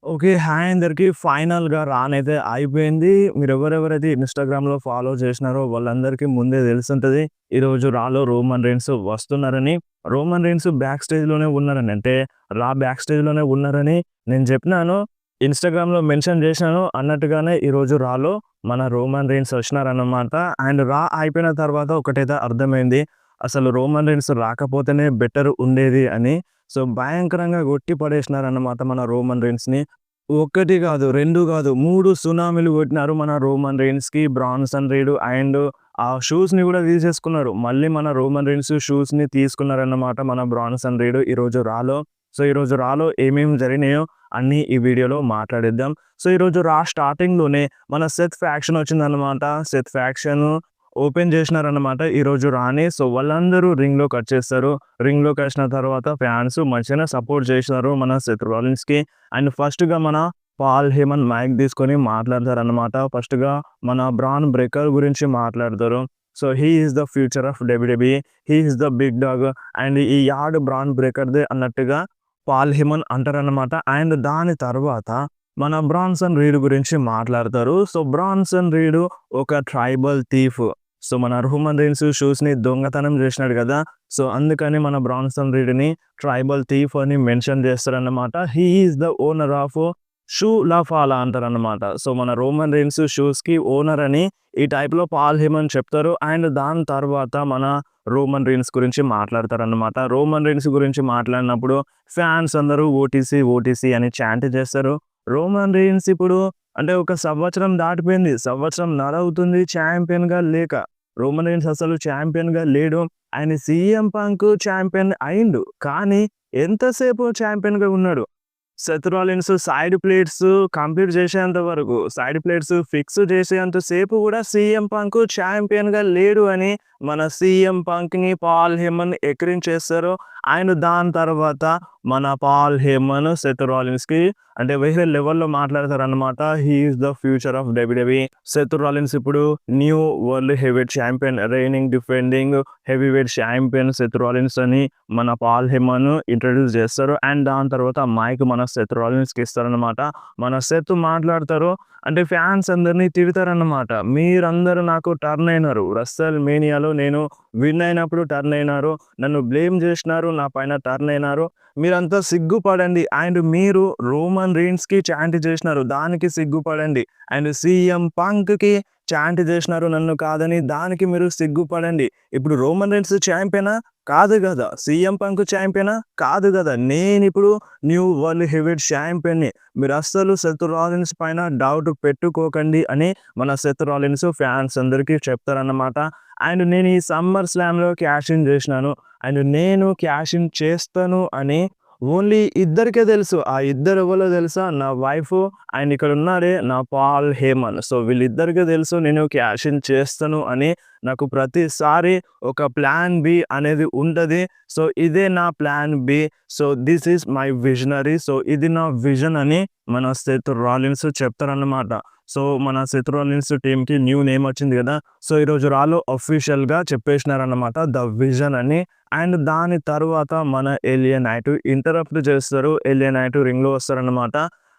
Okay. Hi అందరికి. ఫైనల్‌గా రానైతే అయిపోయింది. మీరెవరెవరైతే ఇన్‌స్టాగ్రామ్‌లో ఫాలో చేసినారో వాళ్ళందరికీ ముందే తెలిసుంటది. ఈరోజు రాలో రోమన్ రీన్స్ వస్తున్నారని. రోమన్ రీన్స్ బ్యాక్ స్టేజ్‌లోనే ఉన్నారని. అంటే రా బ్యాక్ స్టేజ్‌లోనే ఉన్నారని నేను జెప్పినాను. ఇన్‌స్టాగ్రామ్‌లో మెన్షన్ జేసినాను. అన్నట్టుగానే ఈరోజు రాలో మన రోమన్ రీన్స్ వచ్చినారన్నమాట. అండ్ రా అయిపోయిన తర్వాత ఒకటైతే అర్థమైంది. అసలు రోమన్ రీన్స్ రాకపోతేనే బెటర్ ఉండేది అని. సో, భయంకరంగా కొట్టి పడేసినారన్నమాట మన రోమన్ రీన్స్‌ని. ఒక్కటి గాదు, 2 గాదు, 3 సునామీలు కొట్టినారు మన రోమన్ రీన్స్‌కి. బ్రాన్సన్ రీడ్ అండ్ ఆ షూస్‌ని గూడా తీసేసుకున్నారు. మళ్ళీ మన రోమన్ రీన్స్ షూస్‌ని తీసుకున్నారన్నమాట మన బ్రాన్సన్ రీడ్ ఈరోజు రాలో. సో, ఈరోజు రాలో ఏమేమి జరిగినాయో అన్నీ ఈ వీడియోలో మాట్లాడేద్దాం. సో, ఈరోజు రా స్టార్టింగ్‌లోనే మన సెత్ ఫ్యాక్షన్ వచ్చిందన్నమాట. సెత్ ఫ్యాక్షన్ ఓపెన్ జేసినారన్నమాట ఈరోజు రాని. సో, వాళ్ళందరూ రింగ్‌లోకొచ్చేస్తారు. రింగ్‌లోకొచ్చిన తర్వాత ఫ్యాన్స్ మంచిగానే సపోర్ట్ చేసినారు మన సెత్ రాలిన్స్‌కి. అండ్ ఫస్ట్‌గా మన పాల్ హేమన్ మైక్ తీసుకొని మాట్లాడతారన్నమాట. ఫస్ట్‌గా మన బ్రాన్ బ్రేకర్ గురించి మాట్లాడతారు. So, he is the future of WWE. He is the big dog and ఈ యార్డ్ బ్రాన్ బ్రేకర్‌దే అన్నట్టుగా పాల్ హేమన్ అంటారన్నమాట. అండ్ దాని తర్వాత మన బ్రాన్సన్ రీడ్ గురించి మాట్లాడతారు. సో, బ్రాన్సన్ రీడ్ ఒక ట్రైబల్ థీఫ్. సో, మన రోమన్ రీన్స్ షూస్‌ని దొంగతనం జేసినాడు గదా! సో, అందుకని మన బ్రాన్సన్ రీడ్‌ని ట్రైబల్ థీఫ్ అని మెన్షన్ జేస్తారన్నమాట. He is the owner of shoe లఫాలా అంటారన్నమాట. సో, మన రోమన్ రీన్స్ షూస్‌కి ఓనర్ అని ఈ టైప్‌లో పాల్ హేమన్ చెప్తారు. అండ్ దాని తర్వాత మన రోమన్ రీన్స్ గురించి మాట్లాడతారన్నమాట. రోమన్ రీన్స్ గురించి మాట్లాడినప్పుడు ఫ్యాన్స్ అందరూ ఓటీసీ, ఓటీసీ అని చాంట్ చేస్తారు. రోమన్ రీన్స్ ఇప్పుడు అంటే ఒక సంవత్సరం దాటిపోయింది. సంవత్సరంన్నర అవుతుంది ఛాంపియన్‌గా లేక. రోమన్ రీన్స్ అసలు ఛాంపియన్‌గా లేడు. ఆయన సీఎం పంక్ ఛాంపియన్ అయిండు. కానీ ఎంతసేపు ఛాంపియన్‌గా ఉన్నాడు. Seth Rollins side plates complete చేసేంత వరకు, సైడ్ ప్లేట్స్ ఫిక్స్ చేసేంత సేపు గూడా సీఎం పంక్ ఛాంపియన్‌గా లేడు అని మన సీఎం పంక్‌ని పాల్ హేమన్ ఎక్కిరించేస్తారు. అండ్ దాని తర్వాత మన పాల్ హేమన్ సెత్ రాలిన్స్‌కి అంటే వేరే లెవెల్‌లో మాట్లాడతారన్నమాట. He is the future of WWE. Seth Rollins ఇప్పుడు new world heavyweight champion, reigning defending heavyweight champion Seth Rollins అని మన పాల్ హేమన్ ఇంట్రొడ్యూస్ చేస్తారు. అండ్ దాని తర్వాత మైక్ మన సెత్ రాలిన్స్‌కి ఇస్తారన్నమాట. మన సెత్ మాట్లాడతారు. అంటే ఫ్యాన్స్ అందరిని తిడతారన్నమాట. మీరందరూ నాకు టర్న్ అయినారు. రెస్సల్ మేనియాలో నేను విన్ అయినప్పుడు టర్న్ అయినారు. నన్ను బ్లేమ్ చేసినారు. నా పైన టర్న్ అయినారు. మీరంతా సిగ్గుపడండి. అండ్ మీరు రోమన్ రీన్స్‌కి చాంట్ చేసినారు. దానికి సిగ్గుపడండి. అండ్ సీఎం పంక్‌కి చాంట్ చేసినారు నన్ను కాదని. దానికి మీరు సిగ్గుపడండి. ఇప్పుడు రోమన్ రీన్స్ ఛాంపియనా? కాదు గదా! సీఎం పంక్ ఛాంపియనా? కాదు గదా! నేనిప్పుడు న్యూ వరల్డ్ హెవీవెయిట్ ఛాంపియన్‌ని. మీరస్సలు సెత్ రాలిన్స్ పైన డౌట్ పెట్టుకోకండి అని మన సెత్ రాలిన్స్ ఫ్యాన్స్ అందరికీ చెప్తారన్నమాట. అండ్ నేను ఈ సమ్మర్ స్లామ్‌లో క్యాష్ ఇన్ చేసినాను. అండ్ నేను క్యాష్ ఇన్ చేస్తాను అని ఓన్లీ ఇద్దరికే తెలుసు. ఆ ఇద్దరు ఎవరో తెలుసా? నా వైఫ్ అండ్ ఇక్కడ ఉన్నాడే నా పాల్ హేమన్. సో, వీళ్ళిద్దరికే తెలుసు నేను క్యాష్ ఇన్ చేస్తాను అని. నాకు ప్రతిసారి ఒక ప్లాన్ బి అనేది ఉంటది. సో, ఇదే నా plan B. So, this is my visionary. So, ఇది నా విజన్ అని మన సెత్ రాలిన్స్ చెప్తారన్నమాట. సో, మన సెత్ రాలిన్స్ టీమ్‌కి న్యూ నేమ్ వచ్చింది గదా! సో, ఈరోజు రాలో అఫీషియల్‌గా చెప్పేసినారన్నమాట ద విజన్ అని. అండ్ దాని తరువాత మన ఎలియా నైట్ ఇంటరప్ట్ చేస్తారు. ఎలియా నైట్ రింగ్‌లో వస్తారన్నమాట.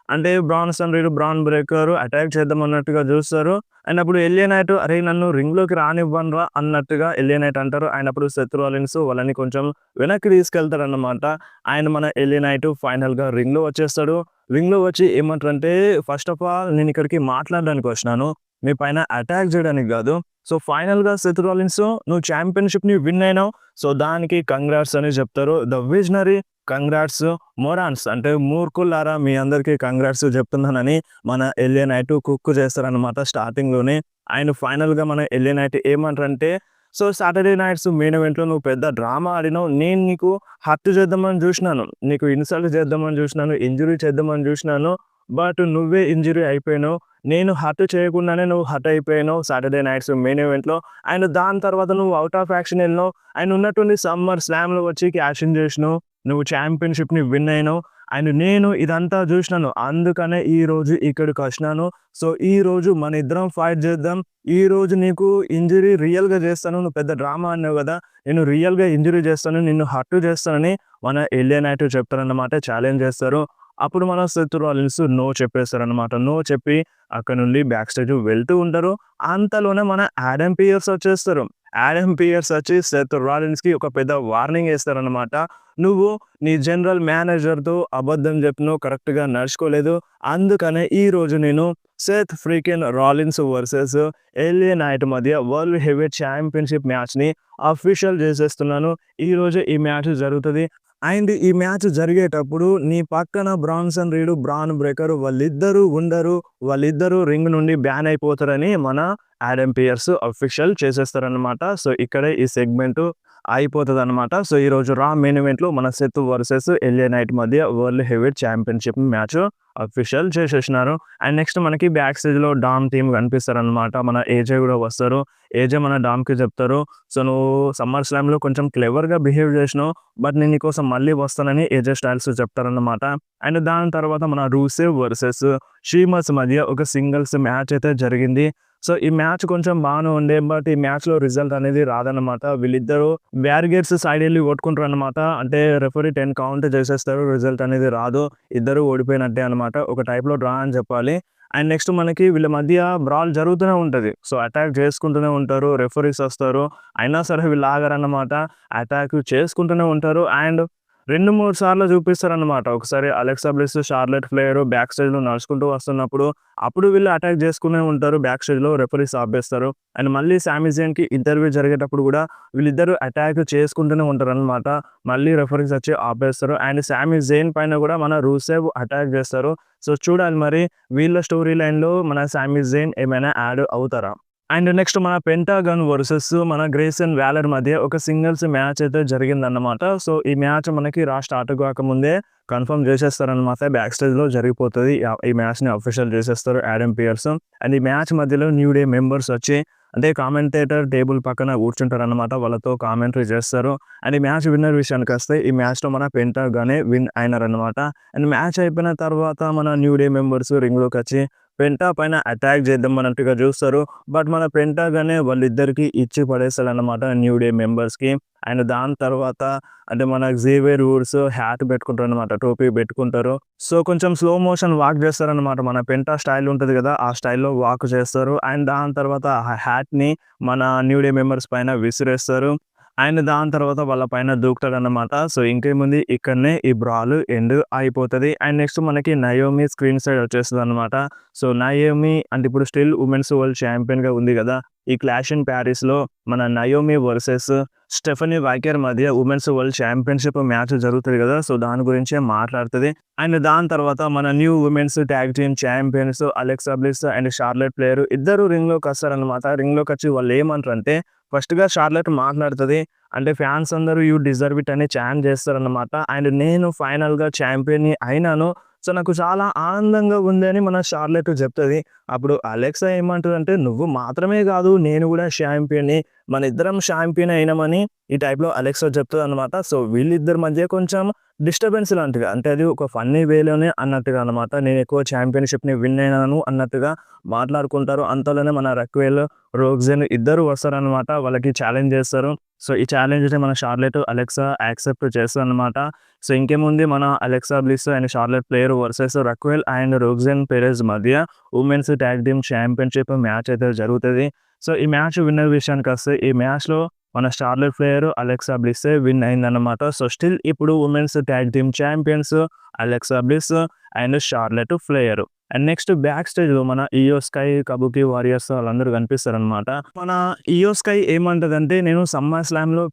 అంటే Branson Reed, Bron breaker attack చేద్దాం అన్నట్టుగా చూస్తారు. అండ్ అప్పుడు ఎలియా నైట్ అరేయ్! నన్ను రింగ్‌లోకి రానివ్వనురా అన్నట్టుగా ఎలియా నైట్ అంటారు. అండ్ అప్పుడు సెత్ రాలిన్స్ వాళ్ళని కొంచెం వెనక్కి తీసుకెళ్తారన్నమాట. అండ్ మన ఎలియా నైట్ ఫైనల్‌గా రింగ్‌లో వచ్చేస్తాడు. రింగ్‌లో వచ్చి ఏమంటారంటే ఫస్ట్ ఆఫ్ ఆల్ నేను ఇక్కడికి మాట్లాడడానికి వచ్చినాను. మీ పైన అటాక్ చేయడానికి గాదు. సో, ఫైనల్‌గా సెత్ రాలిన్స్ నువ్వు ఛాంపియన్‌షిప్‌ని విన్ అయినావు. సో, దానికి కంగ్రాట్స్ అని చెప్తారు. ద విజనరీ కంగ్రాట్స్ మొరాన్స్ అంటే మూర్ఖులారా మీ అందరికీ కంగ్రాట్స్ చెప్తున్నానని మన ఎలియా నైట్ కుక్ చేస్తారన్నమాట స్టార్టింగ్‌లోనే. అండ్ ఫైనల్‌గా మన ఎలియా నైట్ ఏమంటారంటే సో, సాటర్‌డే నైట్స్ మెయిన్ ఈవెంట్‌లో నువ్వు పెద్ద డ్రామా ఆడినావు. నేను నీకు హర్ట్ చేద్దామని చూసినాను. నీకు ఇన్సల్ట్ చేద్దామని చూసినాను. ఇంజ్యూరీ చేద్దామని చూసినాను. బట్ నువ్వే ఇంజ్యూరీ అయిపోయినావు. నేను హర్ట్ చేయకుండానే నువ్వు హర్ట్ అయిపోయినావు సాటర్‌డే నైట్స్ మెయిన్ ఈవెంట్‌లో. అండ్ దాని తర్వాత నువ్వు ఔట్ ఆఫ్ యాక్షన్ ఎళ్ళినావు. అండ్ ఉన్నట్టుండి సమ్మర్ స్లామ్‌లో వచ్చి క్యాష్ ఇన్ చేసినావు. నువ్వు ఛాంపియన్‌షిప్‌ని విన్ అయినావు. అండ్ నేను ఇదంతా చూసినాను. అందుకనే ఈరోజు ఇక్కడికొచ్చినాను. సో, ఈరోజు మనిద్దరం ఫైట్ చేద్దాం. ఈరోజు నీకు ఇంజ్యూరీ రియల్‌గా చేస్తాను. నువ్వు పెద్ద డ్రామా అన్నావు గదా! నేను రియల్‌గా ఇంజ్యూరీ చేస్తాను. నిన్ను హర్ట్ చేస్తానని మన ఎలియా నైట్ చెప్తారన్నమాట. ఛాలెంజ్ చేస్తారు. అప్పుడు మన సెత్ రాలిన్స్ నో చెప్పేస్తారనమాట. నో చెప్పి అక్కడి నుండి బ్యాక్ స్టేజ్ వెళ్తూ ఉంటారు. అంతలోనే మన ఆడమ్ పియర్స్ వచ్చేస్తారు. ఆడమ్ పియర్స్ వచ్చి సెత్ రాలిన్స్‌కి ఒక పెద్ద వార్నింగ్ ఇస్తారనమాట. "నువ్వు నీ జనరల్ మేనేజర్‌తో అబద్ధం చెప్పినావు. కరెక్ట్‌గా నడుచుకోలేదు. అందుకనే ఈరోజు నేను Seth freakin Rollins versus LA Knight మధ్య వరల్డ్ హెవీవెయిట్ ఛాంపియన్‌షిప్ మ్యాచ్‌ని అఫీషియల్ చేసేస్తున్నాను. ఈరోజు ఈ మ్యాచ్ జరుగుతది. అండ్ ఈ మ్యాచ్ జరిగేటప్పుడు నీ పక్కన బ్రాన్సన్ రీడ్, బ్రాన్ బ్రేకర్ వాళ్ళిద్దరూ ఉండరు. వాళ్ళిద్దరూ రింగ్ నుండి బ్యాన్ అయిపోతారని" మన ఆడమ్ పియర్స్ అఫీషియల్ చేసేస్తారనమాట. సో ఇక్కడే ఈ సెగ్మెంట్ అయిపోతదనమాట. సో ఈరోజు రా మెయిన్ ఈవెంట్‌లో మన సెత్ వర్సెస్ ఎల్ఏ నైట్ మధ్య world heavyweight championship match official చేసేసినారు. అండ్ నెక్స్ట్ మనకి బ్యాక్ స్టేజ్‌లో డామ్ టీమ్ కనిపిస్తారనమాట. మన ఏజే కూడా వస్తారు. ఏజే మన డామ్‌కి చెప్తారు, "సో నువ్వు సమ్మర్ స్లామ్‌లో కొంచెం క్లెవర్‌గా బిహేవ్ చేసినావు. బట్ నేను నీకోసం మళ్ళీ వస్తానని" ఏజే స్టైల్స్ చెప్తారనమాట. అండ్ దాని తర్వాత మన రూసెవ్ వర్సెస్ షీమస్ మధ్య ఒక సింగిల్స్ మ్యాచ్ అయితే జరిగింది. సో ఈ మ్యాచ్ కొంచెం బాగానే ఉండే. బట్ ఈ మ్యాచ్‌లో రిజల్ట్ అనేది రాదనమాట. వీళ్ళిద్దరూ బ్యారిగేట్స్ సైడ్ ఎళ్లి కొట్టుకుంటారనమాట. అంటే రెఫరీ 10 కౌంట్ చేసేస్తారు. రిజల్ట్ అనేది రాదు. ఇద్దరు ఓడిపోయినట్టే అనమాట. ఒక టైప్‌లో డ్రా అని చెప్పాలి. అండ్ నెక్స్ట్ మనకి వీళ్ళ మధ్య బ్రాల్ జరుగుతూనే ఉంటది. సో అటాక్ చేసుకుంటూనే ఉంటారు. రెఫరీస్ వస్తారు. అయినా సరే వీళ్ళు ఆగరన్నమాట. అటాక్ చేసుకుంటూనే ఉంటారు. అండ్ 2, 3 సార్లు చూపిస్తారనమాట. ఒకసారి Alexa Bliss, Charlotte Flair back స్టేజ్‌లో నడుచుకుంటూ వస్తున్నప్పుడు, అప్పుడు వీళ్ళు అటాక్ చేసుకునే ఉంటారు. బ్యాక్ స్టేజ్‌లో రెఫరీస్ ఆపేస్తారు. అండ్ మళ్ళీ సామీ జేన్‌కి ఇంటర్వ్యూ జరిగేటప్పుడు కూడా వీళ్ళిద్దరూ అటాక్ చేసుకుంటూనే ఉంటారనమాట. మళ్ళీ రెఫరీస్ వచ్చి ఆపేస్తారు. అండ్ సామీ జేన్ పైన కూడా మన రూసెవ్ అటాక్ చేస్తారు. సో చూడాలి మరి వీళ్ళ స్టోరీ లైన్‌లో మన సామీ జేన్ ఏమైనా యాడ్ అవుతారా? అండ్ నెక్స్ట్ మన పెంటాగన్ వర్సెస్ మన గ్రేసన్ వాలర్ మధ్య ఒక సింగిల్స్ మ్యాచ్ అయితే జరిగిందన్నమాట. సో ఈ మ్యాచ్ మనకి స్టార్ట్ కాకముందే కన్ఫర్మ్ చేసేస్తారనమాట. బ్యాక్ స్టేజ్‌లో జరిగిపోతది. ఈ మ్యాచ్‌ని అఫీషియల్ చేసేస్తారు ఆడమ్ పియర్స్. అండ్ ఈ మ్యాచ్ మధ్యలో న్యూ డే మెంబర్స్ వచ్చి అంటే కామెంటేటర్ టేబుల్ పక్కన కూర్చుంటారనమాట. వాళ్ళతో కామెంటరీ చేస్తారు. అండ్ ఈ మ్యాచ్ విన్నర్ విషయానికొస్తే ఈ మ్యాచ్‌లో మన పెంటాగానే విన్ అయినారనమాట. అండ్ మ్యాచ్ అయిపోయిన తర్వాత మన న్యూ డే మెంబర్స్ రింగ్‌లోకొచ్చి పెంటా పైన అటాక్ చేద్దాం అన్నట్టుగా చూస్తారు. బట్ మన పెంటాగానే వాళ్ళిద్దరికీ ఇచ్చి పడేస్తాడనమాట న్యూ డే మెంబర్స్‌కి. అండ్ దాని తర్వాత అంటే మన జేవియర్ వుడ్స్ హ్యాట్ పెట్టుకుంటారనమాట. టోపీ పెట్టుకుంటారు. సో కొంచెం స్లో మోషన్ వాక్ చేస్తారనమాట. మన పెంటా స్టైల్ ఉంటది కదా! ఆ స్టైల్‌లో వాక్ చేస్తారు. అండ్ దాని తర్వాత ఆ హ్యాట్‌ని మన న్యూ డే మెంబర్స్ పైన విసిరేస్తారు. అండ్ దాని తర్వాత వాళ్ళ పైన దూకుతాడన్నమాట. సో ఇంకేముంది ఇక్కడనే ఈ బ్రాల్ ఎండ్ అయిపోతది. అండ్ నెక్స్ట్ మనకి నయోమి స్క్రీన్ సైడ్ వచ్చేస్తదనమాట. సో నయోమి అంటే ఇప్పుడు స్టిల్ వుమెన్స్ వరల్డ్ ఛాంపియన్‌గా ఉంది కదా! ఈ క్లాష్ ఇన్ పారిస్‌లో మన నయోమి వర్సెస్ స్టెఫనీ వైకర్ మధ్య వుమెన్స్ వరల్డ్ ఛాంపియన్‌షిప్ మ్యాచ్ జరుగుతది కదా! సో దాని గురించే మాట్లాడుతది. అండ్ దాని తర్వాత మన new women's tag team champions Alexa Bliss and Charlotte Flair ఇద్దరు రింగ్‌లోకొస్తారనమాట. రింగ్‌లోకొచ్చి వాళ్ళు ఏమంటారంటే ఫస్ట్‌గా షార్లెట్ మాట్లాడుతది. అంటే ఫ్యాన్స్ అందరూ "యూ డిజర్వ్ ఇట్" అని చాంట్ చేస్తారనమాట. అండ్ నేను ఫైనల్‌గా ఛాంపియన్‌ని అయినాను. సో నాకు చాలా ఆనందంగా ఉంది అని మన షార్లెట్ చెప్తది. అప్పుడు అలెక్సా ఏమంటదంటే "నువ్వు మాత్రమే కాదు నేను కూడా ఛాంపియన్‌ని. మనిద్దరం ఛాంపియన్ అయినామని" ఈ టైప్‌లో అలెక్సా చెప్తదనమాట. సో వీళ్ళిద్దరి మధ్య కొంచెం డిస్టర్బెన్స్ లాంటిగా అంటే అది ఒక ఫన్నీ వేలోనే అన్నట్టుగా అనమాట. నేను ఎక్కువ ఛాంపియన్‌షిప్‌ని విన్ అయినాను అన్నట్టుగా మాట్లాడుకుంటారు. అంతలోనే మన రక్వెల్, రోగ్జెన్ ఇద్దరు వస్తారనమాట. వాళ్ళకి ఛాలెంజ్ చేస్తారు. సో ఈ ఛాలెంజ్‌ని మన షార్లెట్, అలెక్సా యాక్సెప్ట్ చేస్తదనమాట. సో ఇంకేముంది మన Alexa Bliss and Charlotte Flair versus Raquel and Roxanne Perez మధ్య women's tag team championship match అయితే జరుగుతది. సో ఈ మ్యాచ్ విన్నర్ విషయానికొస్తే ఈ మ్యాచ్‌లో మన షార్లెట్ ఫ్లేర్, అలెక్సా బ్లిస్సే విన్ అయిందన్నమాట. సో స్టిల్ ఇప్పుడు women's tag team champions Alexa Bliss and Charlotte Flair. And next back స్టేజ్‌లో మన ఇయో స్కై, కబుకి వారియర్స్ వాళ్ళందరూ కనిపిస్తారనమాట. మన ఇయో స్కై ఏమంటదంటే నేను సమ్మర్ స్లామ్‌లో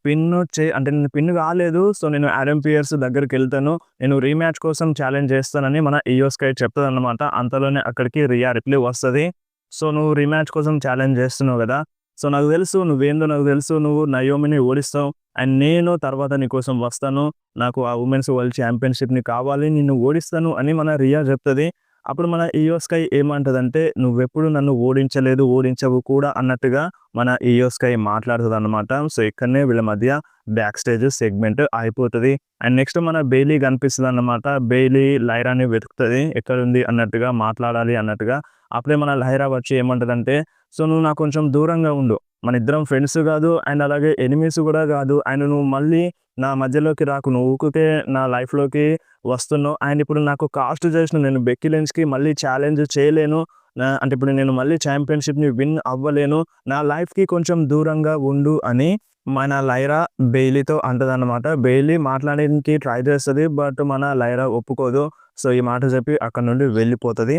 అంటే నేను పిన్ కాలేదు. సో నేను ఆడమ్ పియర్స్ దగ్గరికెళ్తాను. నేను రీమ్యాచ్ కోసం ఛాలెంజ్ చేస్తానని మన ఇయో స్కై చెప్తదనమాట. అంతలోనే అక్కడికి రియా రిప్లై వస్తది. "సో నువ్వు రీమ్యాచ్ కోసం ఛాలెంజ్ చేస్తున్నావు కదా! సో నాకు తెలుసు నువ్వేందో నాకు తెలుసు. నువ్వు నయోమిని ఓడిస్తావు. అండ్ నేను తర్వాత నీకోసం వస్తాను. నాకు ఆ వుమెన్స్ వరల్డ్ ఛాంపియన్‌షిప్‌ని కావాలి. నిన్ను ఓడిస్తాను" అని మన రియా చెప్తది. అప్పుడు మన ఇయో స్కై ఏమంటదంటే "నువ్వెప్పుడు నన్ను ఓడించలేదు, ఓడించవు కూడా" అన్నట్టుగా మన ఇయో స్కై మాట్లాడుతదనమాట. సో ఇక్కడనే వీళ్ళ మధ్య బ్యాక్ స్టేజ్ సెగ్మెంట్ అయిపోతది. అండ్ నెక్స్ట్ మన బెయిలీ కనిపిస్తదనమాట. బెయిలీ లైరాని వెతుకుతది. ఎక్కడుంది అన్నట్టుగా, మాట్లాడాలి అన్నట్టుగా. అప్పుడే మన లైరా వచ్చి ఏమంటదంటే "సో నువ్వు నాకు కొంచెం దూరంగా ఉండు. మనిద్దరం ఫ్రెండ్స్ కాదు అండ్ అలాగే ఎనిమీస్ కూడా కాదు. అండ్ నువ్వు మళ్ళీ నా మధ్యలోకి రాకు. నువ్వు ఊరికే నా లైఫ్‌లోకి వస్తున్నావు. అండ్ ఇప్పుడు నాకు కాస్ట్ చేసిన నేను బెక్కీ లించ్‌కి మళ్ళీ ఛాలెంజ్ చేయలేను. అంటే ఇప్పుడు నేను మళ్ళీ ఛాంపియన్‌షిప్‌ని విన్ అవ్వలేను. నా లైఫ్‌కి కొంచెం దూరంగా ఉండు అని మన లైరా బెయిలీతో అంటదనమాట. బెయిలీ మాట్లాడడానికి ట్రై చేస్తది. బట్ మన లైరా ఒప్పుకోదు. సో, ఈ మాట చెప్పి అక్కడి నుండి వెళ్ళిపోతది.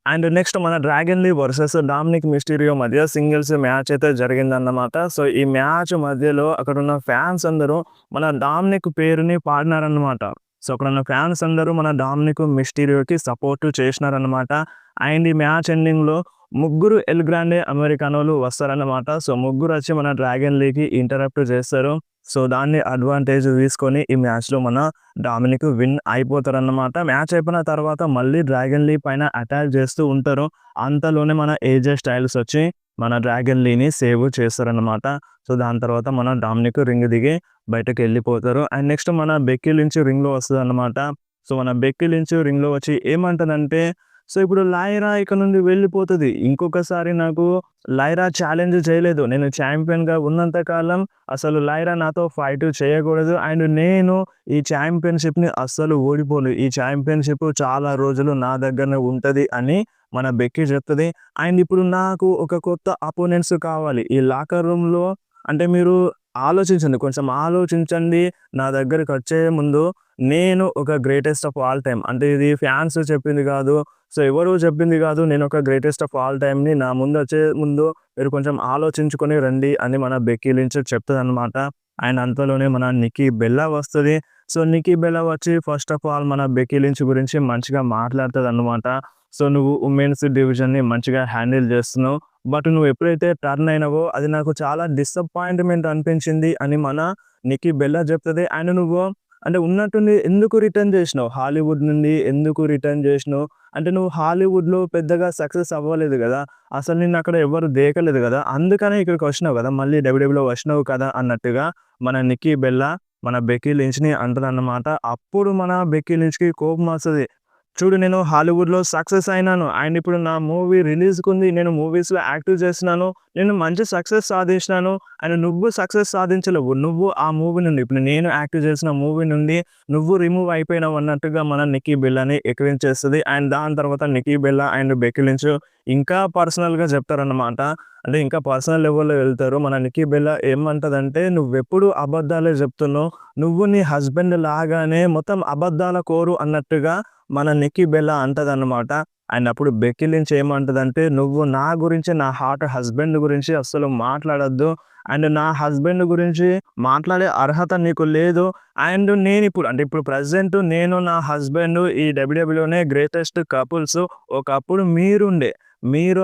అండ్ నెక్స్ట్ మన 'డ్రాగన్ లీ' వర్సెస్ 'డామినిక్ మిస్టీరియో' మధ్య సింగిల్స్ మ్యాచ్ అయితే జరిగిందన్నమాట. సో, ఈ మ్యాచ్ మధ్యలో అక్కడున్న ఫ్యాన్స్ అందరూ మన 'డామినిక్' పేరుని పాడినారన్నమాట. సో, అక్కడున్న ఫ్యాన్స్ అందరూ మన 'డామినిక్ మిస్టీరియో'కి సపోర్ట్ చేసినారన్నమాట. అండ్ ఈ మ్యాచ్ ఎండింగ్‌లో ముగ్గురు ఎల్ గ్రాండే అమెరికానోలు వస్తారన్నమాట. సో, ముగ్గురొచ్చి మన 'డ్రాగన్ లీ'కి ఇంటరప్ట్ చేస్తారు. సో, దాన్ని అడ్వాంటేజ్ తీసుకొని ఈ మ్యాచ్‌లో మన డామినిక్ విన్ అయిపోతారన్నమాట. మ్యాచ్ అయిపోయిన తర్వాత మళ్ళీ 'డ్రాగన్ లీ' పైన అటాక్ చేస్తూ ఉంటారు. అంతలోనే మన ఏజే స్టైల్స్ వచ్చి మన 'డ్రాగన్ లీ'ని సేవ్ చేస్తారన్నమాట. సో, దాని తర్వాత మన డామినిక్ రింగ్ దిగి బయటకెళ్ళిపోతారు. అండ్ నెక్స్ట్ మన బెక్కీ లించ్ రింగ్‌లో వస్తదన్నమాట. సో, మన బెక్కీ లించ్ రింగ్‌లో వచ్చి ఏమంటదంటే, సో, ఇప్పుడు లైరా ఇక్కడ నుండి వెళ్ళిపోతది. ఇంకొకసారి నాకు లైరా ఛాలెంజ్ చేయలేదు. నేను ఛాంపియన్‌గా ఉన్నంత కాలం అసలు లైరా నాతో ఫైట్ చేయకూడదు. అండ్ నేను ఈ ఛాంపియన్‌షిప్‌ని అస్సలు ఓడిపోను. ఈ ఛాంపియన్‌షిప్ చాలా రోజులు నా దగ్గరనే ఉంటది అని మన బెక్కీ చెప్తది. అండ్ ఇప్పుడు నాకు ఒక కొత్త అపోనెంట్స్ కావాలి. ఈ లాకర్ రూమ్‌లో అంటే మీరు ఆలోచించండి. కొంచెం ఆలోచించండి. నా దగ్గరకొచ్చే ముందు నేను ఒక గ్రేటెస్ట్ ఆఫ్ ఆల్ టైమ్ అంటే ఇది ఫ్యాన్స్ చెప్పింది కాదు. సో, ఎవరు చెప్పింది కాదు. నేను ఒక గ్రేటెస్ట్ ఆఫ్ ఆల్ టైమ్‌ని నా ముందొచ్చే ముందు మీరు కొంచెం ఆలోచించుకొని రండి అని మన బెక్కీ లించ్ చెప్తదనమాట. అండ్ అంతలోనే మన నిక్కీ బెల్లా వస్తది. సో, నిక్కీ బెల్లా వచ్చి ఫస్ట్ ఆఫ్ ఆల్ మన బెక్కీ లించ్ గురించి మంచిగా మాట్లాడతదనమాట. సో, నువ్వు ఉమెన్స్ డివిజన్‌ని మంచిగా హ్యాండిల్ చేస్తున్నావు. బట్ నువ్వు ఎప్పుడైతే టర్న్ అయినావో అది నాకు చాలా డిసప్పాయింట్‌మెంట్ అనిపించింది అని మన నిక్కీ బెల్లా చెప్తది. అండ్ నువ్వు అంటే ఉన్నట్టుండి ఎందుకు రిటర్న్ చేసినావు? హాలీవుడ్ నుండి ఎందుకు రిటర్న్ చేసినావు? అంటే నువ్వు హాలీవుడ్‌లో పెద్దగా సక్సెస్ అవ్వలేదు గదా! అసలు నిన్నక్కడ ఎవరు దేకలేదు గదా! అందుకనే ఇక్కడికి వచ్చినావు గదా! మళ్ళీ డబ్ల్యూడబ్ల్యూలో వచ్చినావు కదా! అన్నట్టుగా మన నిక్కీ బెల్లా మన బెక్కీ లించ్‌ని అంటదన్నమాట. అప్పుడు మన బెక్కీ లించ్‌కి కోపమొస్తది. చూడు నేను హాలీవుడ్‌లో సక్సెస్ అయినాను. అండ్ ఇప్పుడు నా మూవీ రిలీజ్‌కుంది. నేను మూవీస్‌లో యాక్టివ్ చేస్తున్నాను. నేను మంచి సక్సెస్ సాధించినాను. అండ్ నువ్వు సక్సెస్ సాధించలేవు. నువ్వు ఆ మూవీ నుండి ఇప్పుడు నేను యాక్టివ్ చేసిన మూవీ నుండి నువ్వు రిమూవ్ అయిపోయినావు అన్నట్టుగా మన నిక్కీ బెల్లాని ఎక్కిరించేస్తది. అండ్ దాని తర్వాత Nikki Bella and Becky Lynch ఇంకా పర్సనల్‌గా చెప్తారన్నమాట. అంటే ఇంకా పర్సనల్ లెవెల్‌లో వెళ్తారు. మన నిక్కీ బెల్లా ఏమంటదంటే, "నువ్వెప్పుడు అబద్ధాలే చెప్తున్నావు. నువ్వు నీ హస్బెండ్ లాగానే మొత్తం అబద్ధాల కోరు" అన్నట్టుగా మన నిక్కీ బెల్లా అంటదన్నమాట. అండ్ అప్పుడు బెక్కీ లించ్ ఏమంటదంటే, "నువ్వు నా గురించి నా హస్బెండ్ గురించి అస్సలు మాట్లాడొద్దు. అండ్ నా హస్బెండ్ గురించి మాట్లాడే అర్హత నీకు లేదు. అండ్ నేనిప్పుడు అంటే ఇప్పుడు ప్రెజెంట్ నేను నా హస్బెండ్ ఈ డబ్ల్యూడబ్ల్యూలోనే గ్రేటెస్ట్ కపుల్స్. ఒకప్పుడు మీరుండే. మీరు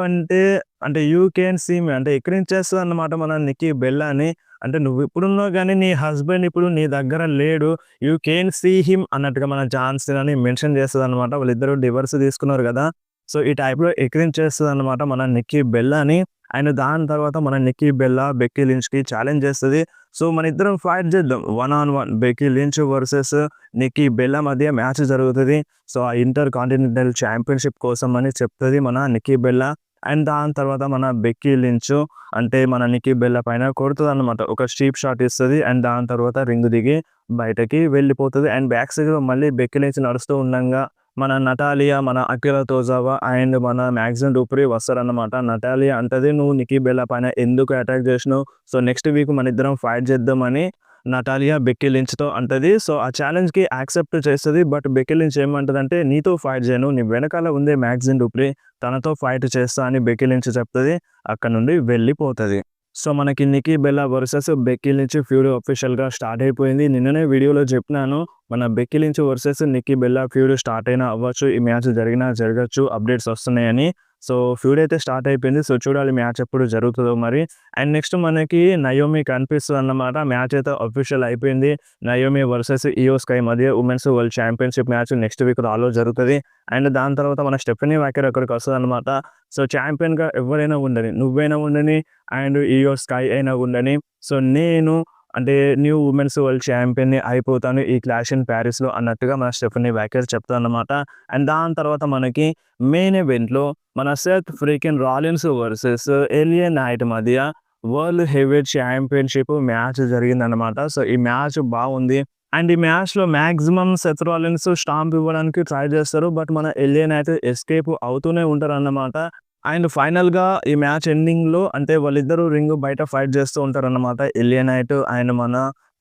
అంటే యూ కెన్ సీ మీ అంటే ఎక్కిరించేస్తదన్నమాట మన నిక్కీ బెల్లాని. అంటే నువ్విప్పుడున్నావు గానీ నీ హస్బెండ్ ఇప్పుడు నీ దగ్గర లేడు. యూ కెన్ సీ హిమ్" అన్నట్టుగా మన జాన్ సీనాని మెన్షన్ చేస్తదన్నమాట. వాళ్ళిద్దరూ డివోర్స్ తీసుకున్నారు గదా! సో, ఈ టైప్‌లో ఎక్కిరించేస్తదన్నమాట మన నిక్కీ బెల్లాని. అండ్ దాని తర్వాత మన నిక్కీ బెల్లా బెక్కీ లించ్‌కి ఛాలెంజ్ చేస్తది. సో, మనిద్దరం ఫైట్ చేద్దాం. 1 on 1 Becky Lynch versus Nikki Bella మధ్య మ్యాచ్ జరుగుతది. సో, ఆ ఇంటర్ కాంటినెంటల్ ఛాంపియన్‌షిప్ కోసం అని చెప్తది మన నిక్కీ బెల్లా. అండ్ దాని తర్వాత మన బెక్కీ లించ్ అంటే మన నిక్కీ బెల్లా పైన కొడతదన్నమాట. ఒక స్టీప్ షాట్ ఇస్తది. అండ్ దాని తర్వాత రింగ్ దిగి బయటకి వెళ్ళిపోతది. అండ్ బ్యాక్ సైడ్‌లో మళ్ళీ బెక్కీ లించ్ నడుస్తూ ఉండంగా మన నటాలియా, మన అకిరా తోజావా అండ్ మన మ్యాగ్జిన్ డూప్రీ వస్తారన్నమాట. నటాలియా అంటది, "నువ్వు నిక్కీ బెల్లా పైన ఎందుకు అటాక్ చేసినావు? సో, నెక్స్ట్ వీక్ మనిద్దరం ఫైట్ చేద్దామని" నటాలియా బెక్కీ లించ్‌తో అంటది. సో, ఆ ఛాలెంజ్‌కి యాక్సెప్ట్ చేస్తది. బట్ బెక్కీ లించ్ ఏమంటదంటే, "నీతో ఫైట్ చేయను. నీ వెనకాల ఉందే మ్యాగ్జిన్ డూప్రీ తనతో ఫైట్ చేస్తా" అని బెక్కీ లించ్ చెప్తది. అక్కడి నుండి వెళ్ళిపోతది. సో, మనకి Nikki Bella versus Becky Lynch feud ఆఫీషియల్‌గా స్టార్ట్ అయిపోయింది. నిన్ననే వీడియోలో చెప్పినాను. మన Becky Lynch versus Nikki Bella feud start అయినా అవ్వచ్చు. ఈ మ్యాచ్ జరిగినా జరగచ్చు. అప్డేట్స్ వస్తున్నాయని. సో, ఫ్యూడ్ అయితే స్టార్ట్ అయిపోయింది. సో, చూడాలి మ్యాచ్ ఎప్పుడు జరుగుతదో మరి. అండ్ నెక్స్ట్ మనకి నయోమి కనిపిస్తదన్నమాట. మ్యాచ్ అయితే అఫీషియల్ అయిపోయింది. నయోమి వర్సెస్ ఇయో స్కై మధ్య women's world championship match next week రాలో జరుగుతది. అండ్ దాని తర్వాత మన స్టెఫనీ వాకర్ అక్కడికి వస్తదన్నమాట. సో, ఛాంపియన్‌గా ఎవరైనా ఉండని, నువ్వైనా ఉండని అండ్ ఇయో స్కై అయినా ఉండని. సో, నేను అంటే న్యూ వుమెన్స్ వరల్డ్ ఛాంపియన్‌ని అయిపోతాను ఈ క్లాష్ ఇన్ పారిస్‌లో అన్నట్టుగా మన స్టెఫనీ వాకర్ చెప్తదన్నమాట. అండ్ దాని తర్వాత మనకి మెయిన్ ఈవెంట్‌లో మన Seth freakin Rollins versus LA Knight మధ్య వరల్డ్ హెవీవెయిట్ ఛాంపియన్‌షిప్ మ్యాచ్ జరిగిందన్నమాట. సో, ఈ మ్యాచ్ బాగుంది. అండ్ ఈ మ్యాచ్‌లో మాక్సిమం సెత్ రాలిన్స్ స్టాంప్ ఇవ్వడానికి ట్రై చేస్తారు. బట్ మన ఎల్ఏ నైట్ ఎస్కేప్ అవుతూనే ఉంటారన్నమాట. అండ్ ఫైనల్‌గా ఈ మ్యాచ్ ఎండింగ్‌లో అంటే వాళ్ళిద్దరూ రింగ్ బయట ఫైట్ చేస్తూ ఉంటారన్నమాట. ఎల్ఏ నైట్ అండ్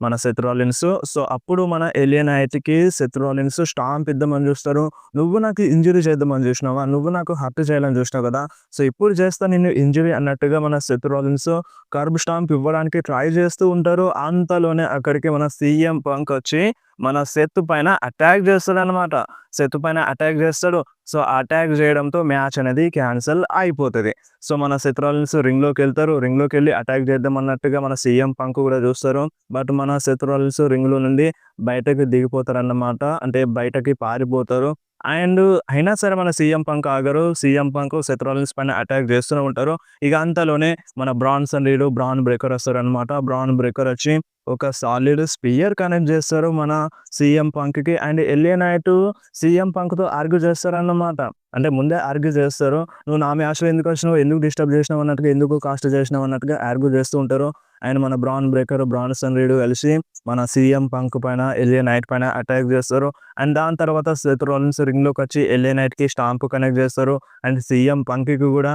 మన సెత్ రాలిన్స్. సో, అప్పుడు మన ఎల్ఏ నైట్‌కి సెత్ రాలిన్స్ స్టాంప్ ఇద్దామని చూస్తారు. "నువ్వు నాకు ఇంజ్యూరీ చేద్దామని చూసినావా? నువ్వు నాకు హర్ట్ చేయాలని చూసినావు కదా! సో, ఇప్పుడు చేస్తా నిన్ను ఇంజ్యూరీ" అన్నట్టుగా మన సెత్ రాలిన్స్ కర్బ్ స్టాంప్ ఇవ్వడానికి ట్రై చేస్తూ ఉంటారు. అంతలోనే అక్కడికి మన సీఎం పంక్ వచ్చి మన సెత్ పైన అటాక్ చేస్తాడనమాట. సెత్ పైన అటాక్ చేస్తాడు. సో, అటాక్ చేయడంతో మ్యాచ్ అనేది క్యాన్సల్ అయిపోతది. సో, మన సెత్ రాలిన్స్ రింగ్‌లోకెళ్తారు. రింగ్‌లోకెళ్ళి అటాక్ చేద్దాం అన్నట్టుగా మన సీఎం పంక్ కూడా చూస్తారు. బట్ మన సెత్ రాలిన్స్ రింగ్‌లో నుండి బయటకి దిగిపోతారన్నమాట. అంటే బయటకి పారిపోతారు. అండ్ అయినా సరే మన సీఎం పంక్ ఆగరు. సీఎం పంక్ సెత్ రాలిన్స్ పైన అటాక్ చేస్తూనే ఉంటారు. ఇక అంతలోనే మన బ్రాన్సన్ రీడ్, బ్రాన్ బ్రేకర్ వస్తారనమాట. బ్రాన్ బ్రేకర్ వచ్చి ఒక సాలిడ్ స్పియర్ కనెక్ట్ చేస్తారు మన సీఎం పంక్‌కి. అండ్ ఎల్ఏ నైట్ సీఎం పంక్‌తో ఆర్గ్యూ చేస్తారన్నమాట. అంటే ముందే ఆర్గ్యూ చేస్తారు. "నువ్వు నా మ్యాచ్‌లో ఎందుకొచ్చినావు? ఎందుకు డిస్టర్బ్ చేసినావు?" అన్నట్టుగా, "ఎందుకు కాస్ట్ చేసినావు?" అన్నట్టుగా ఆర్గ్యూ చేస్తూ ఉంటారు. అండ్ మన బ్రాన్ బ్రేకర్, బ్రాన్సన్ రీడ్ కలిసి మన సీఎం పంక్ పైన, ఎల్ఏ నైట్ పైన అటాక్ చేస్తారు. అండ్ దాని తర్వాత సెత్ రాలిన్స్ రింగ్‌లోకొచ్చి ఎల్ఏ నైట్‌కి స్టాంప్ కనెక్ట్ చేస్తారు. అండ్ సీఎం పంక్‌కి కూడా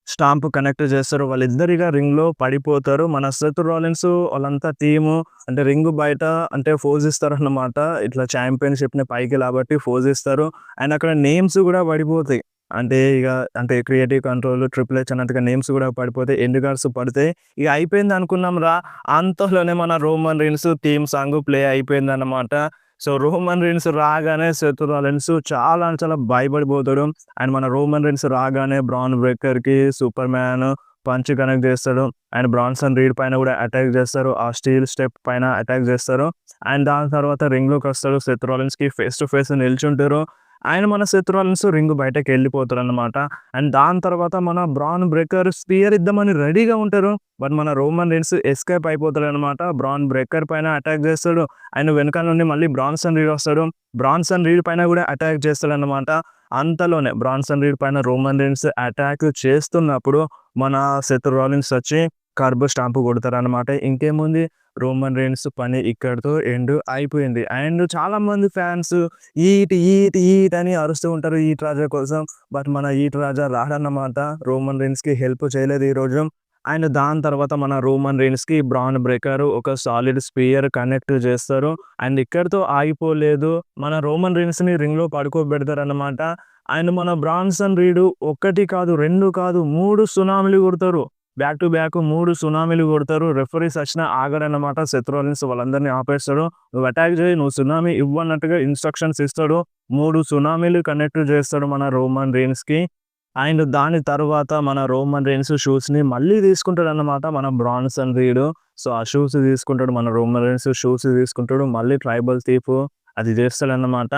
స్టాంప్ కనెక్ట్ చేస్తారు. వాళ్ళిద్దరిగా రింగ్‌లో పడిపోతారు. మన సెత్ రాలిన్స్ వాళ్ళంతా టీము అంటే రింగ్ బయట అంటే ఫోజ్ ఇస్తారన్నమాట. ఇట్లా చాంపియన్‌షిప్‌ని పైకి లాబట్టి ఫోజ్ ఇస్తారు. అండ్ అక్కడ నేమ్స్ గూడా పడిపోతాయి. అంటే ఇగ అంటే క్రియేటివ్ కంట్రోల్, ట్రిపుల్ హెచ్ అన్నట్టుగా నేమ్స్ గూడా పడిపోతాయి. ఎండ్ కార్డ్స్ పడతాయి. ఇగ అయిపోయింది అనుకున్నాం రా! అంతలోనే మన Roman Reigns theme song play అయిపోయిందన్నమాట. సో, రోమన్ రీన్స్ రాగానే సెత్ రాలిన్స్ చాలా అంటే చాలా భయపడిపోతాడు. అండ్ మన రోమన్ రీన్స్ రాగానే బ్రాన్ బ్రేకర్‌కి సూపర్ మ్యాన్ పంచ్ కనెక్ట్ చేస్తాడు. అండ్ బ్రాన్సన్ రీడ్ పైన కూడా అటాక్ చేస్తారు. ఆ స్టీల్ స్టెప్ పైన అటాక్ చేస్తారు. అండ్ దాని తర్వాత రింగ్‌లోకొస్తాడు. సెత్ రాలిన్స్‌కి ఫేస్ టు ఫేస్ నిల్చుంటారు. ఆయన మన సెత్ రాలిన్స్ రింగ్ బయటకెళ్ళిపోతారనమాట. అండ్ దాని తర్వాత మన బ్రాన్ బ్రేకర్ స్పియర్ ఇద్దామని రెడీగా ఉంటారు. బట్ మన రోమన్ రీన్స్ ఎస్కేప్ అయిపోతాడనమాట. బ్రాన్ బ్రేకర్ పైన అటాక్ చేస్తాడు. ఆయన వెనకాల నుండి మళ్ళీ బ్రాన్సన్ రీడ్ వస్తాడు. బ్రాన్సన్ రీడ్ పైన కూడా అటాక్ చేస్తాడనమాట. అంతలోనే బ్రాన్సన్ రీడ్ పైన రోమన్ రీన్స్ అటాక్ చేస్తున్నప్పుడు మన సెత్ రాలిన్స్ వచ్చి కర్బ్ స్టాంప్ కొడతారనమాట. ఇంకేముంది రోమన్ రీన్స్ పని ఇక్కడితో ఎండ్ అయిపోయింది. అండ్ చాలామంది ఫ్యాన్స్ ఈట్, ఈట్, ఈట్ అని అరుస్తూ ఉంటారు ఈట్ రాజా కోసం. బట్ మన ఈట్ రాజా రాడన్నమాట. రోమన్ రీన్స్‌కి హెల్ప్ చేయలేదు ఈరోజు. అండ్ దాని తర్వాత మన రోమన్ రీన్స్‌కి బ్రాన్ బ్రేకర్ ఒక సాలిడ్ స్పియర్ కనెక్ట్ చేస్తారు. అండ్ ఇక్కడితో ఆగిపోలేదు. మన రోమన్ రీన్స్‌ని రింగ్‌లో పడుకోబెడతారన్నమాట. అండ్ మన బ్రాన్సన్ రీడ్ 1 కాదు, 2 కాదు, 3 సునామీలు కొడతారు. బ్యాక్ టు బ్యాక్ 3 సునామీలు కొడతారు. రిఫరీ సచ్చినా ఆగడన్నమాట. సెత్ రాలిన్స్ వాళ్ళందరిని ఆపేస్తాడు. "నువ్వు అటాక్ చేయి, నువ్వు సునామీ ఇవ్వు" అన్నట్టుగా ఇన్‌స్ట్రక్షన్స్ ఇస్తాడు. 3 సునామీలు కనెక్ట్ చేస్తాడు మన రోమన్ రీన్స్‌కి. అండ్ దాని తర్వాత మన రోమన్ రీన్స్ షూస్‌ని మళ్ళీ తీసుకుంటాడన్నమాట మన బ్రాన్సన్ రీడ్. సో, ఆ షూస్ తీసుకుంటాడు. మన రోమన్ రీన్స్ షూస్ తీసుకుంటాడు. మళ్ళీ ట్రైబల్ థీఫ్ అది చేస్తాడన్నమాట.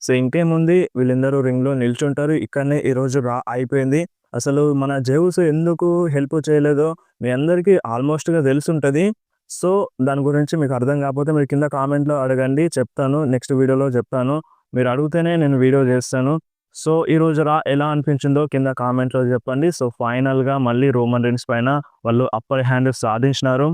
సో, ఇంకేముంది వీళ్ళందరూ రింగ్‌లో నిల్చుంటారు. ఇక్కడనే ఈరోజు అయిపోయింది. అసలు మన జెউస్ ఎందుకు హెల్ప్ చేయలేదో మీ అందరికీ ఆల్మోస్ట్‌గా తెలిసుంటది. సో, దాని గురించి మీకు అర్థం కాకపోతే మీరు కింద కామెంట్‌లో అడగండి. చెప్తాను. నెక్స్ట్ వీడియోలో చెప్తాను. మీరు అడిగితేనే నేను వీడియో చేస్తాను. సో, ఈరోజు ఎలా అనిపించిందో కింద కామెంట్‌లో చెప్పండి. సో, ఫైనల్‌గా మళ్ళీ రోమన్ రీన్స్ పైన వాళ్ళు అప్పర్ హ్యాండ్ సాధించినారు.